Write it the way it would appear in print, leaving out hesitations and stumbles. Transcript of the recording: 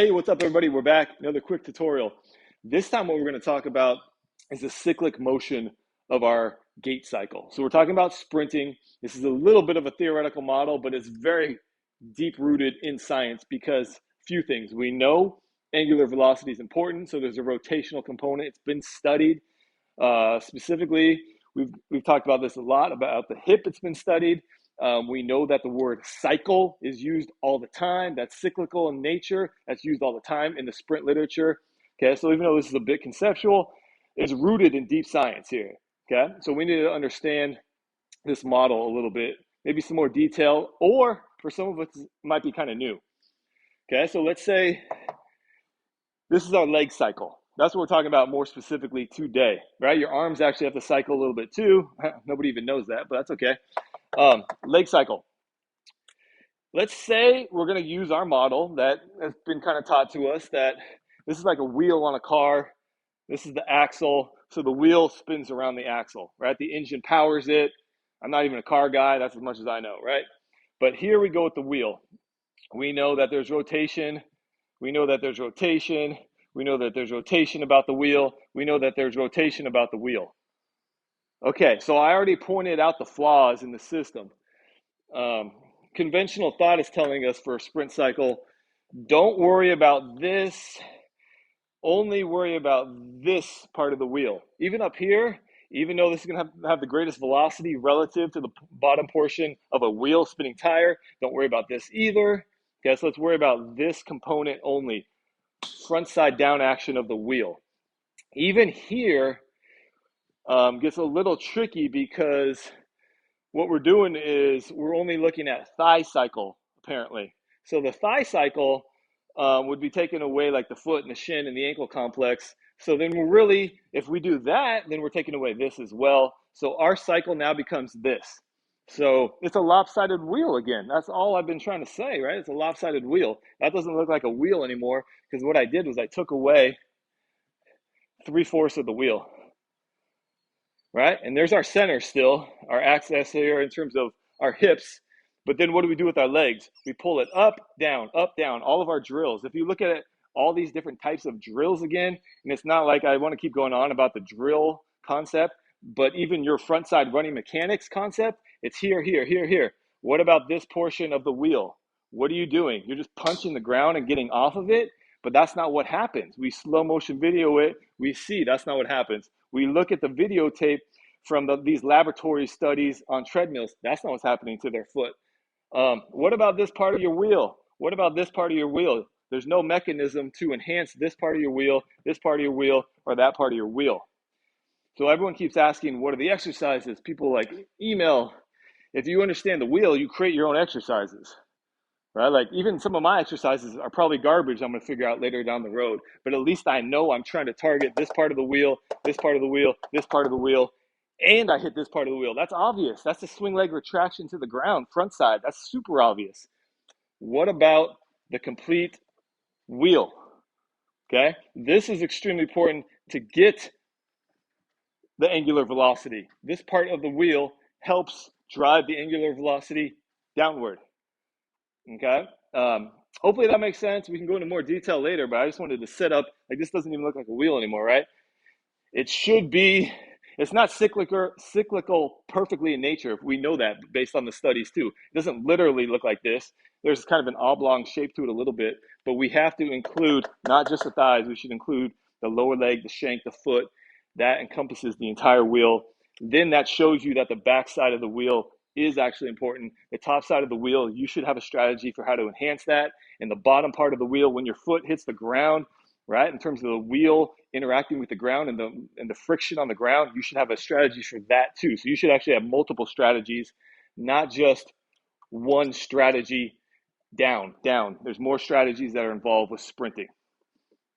Hey, what's up, everybody? We're back. Another quick tutorial. This time, what we're going to talk about is the cyclic motion of our gait cycle. So we're talking about sprinting. This is a little bit of a theoretical model, but it's very deep rooted in science because a few things. We know angular velocity is important, so there's a rotational component. It's been studied. Specifically, we've talked about this a lot, about the hip. It's been studied. We know that the word cycle is used all the time. That's cyclical in nature. That's used all the time in the sprint literature. Okay, so even though this is a bit conceptual, it's rooted in deep science here. Okay, so we need to understand this model a little bit, maybe some more detail, or for some of us, it might be kind of new. Okay, so let's say this is our leg cycle. That's what we're talking about more specifically today, right? Your arms actually have to cycle a little bit too. Nobody even knows that, but that's okay. Leg cycle. Let's say we're going to use our model that has been kind of taught to us that this is like a wheel on a car. This is the axle. So the wheel spins around the axle, right? The engine powers it. I'm not even a car guy. That's as much as I know, right? But here we go with the wheel. We know that there's rotation. We know that there's rotation. We know that there's rotation about the wheel. We know that there's rotation about the wheel. Okay, so I already pointed out the flaws in the system. Conventional thought is telling us for a sprint cycle, don't worry about this, only worry about this part of the wheel. Even up here, even though this is going to have the greatest velocity relative to the bottom portion of a wheel spinning tire, don't worry about this either. Okay, so let's worry about this component only, front side down action of the wheel. Even here gets a little tricky because what we're doing is we're only looking at thigh cycle, apparently. So the thigh cycle would be taking away like the foot and the shin and the ankle complex. So then we're really, if we do that, then we're taking away this as well. So our cycle now becomes this. So it's a lopsided wheel again. That's all I've been trying to say, right? It's a lopsided wheel. That doesn't look like a wheel anymore because what I did was I took away 3/4 of the wheel. Right? And there's our center still, our axis here in terms of our hips. But then what do we do with our legs? We pull it up, down, all of our drills. If you look at it, all these different types of drills again, and it's not like I want to keep going on about the drill concept, but even your front side running mechanics concept, it's here, here, here, here. What about this portion of the wheel? What are you doing? You're just punching the ground and getting off of it, but that's not what happens. We slow motion video it, we see that's not what happens. We look at the videotape from these laboratory studies on treadmills. That's not what's happening to their foot. What about this part of your wheel? What about this part of your wheel? There's no mechanism to enhance this part of your wheel, this part of your wheel, or that part of your wheel. So everyone keeps asking, what are the exercises? People like email. If you understand the wheel, you create your own exercises. Right? Like even some of my exercises are probably garbage I'm going to figure out later down the road. But at least I know I'm trying to target this part of the wheel, this part of the wheel, this part of the wheel, and I hit this part of the wheel. That's obvious. That's the swing leg retraction to the ground, front side. That's super obvious. What about the complete wheel? Okay, this is extremely important to get the angular velocity. This part of the wheel helps drive the angular velocity downward. Okay, hopefully that makes sense. We can go into more detail later, but I just wanted to set up, like this doesn't even look like a wheel anymore, right? It should be, it's not cyclical perfectly in nature. We know that based on the studies too. It doesn't literally look like this. There's kind of an oblong shape to it a little bit, but we have to include not just the thighs, we should include the lower leg, the shank, the foot. That encompasses the entire wheel. Then that shows you that the back side of the wheel is actually important. The top side of the wheel, you should have a strategy for how to enhance that. And the bottom part of the wheel, when your foot hits the ground, right, in terms of the wheel interacting with the ground and the friction on the ground, you should have a strategy for that too. So you should actually have multiple strategies, not just one strategy down. There's more strategies that are involved with sprinting.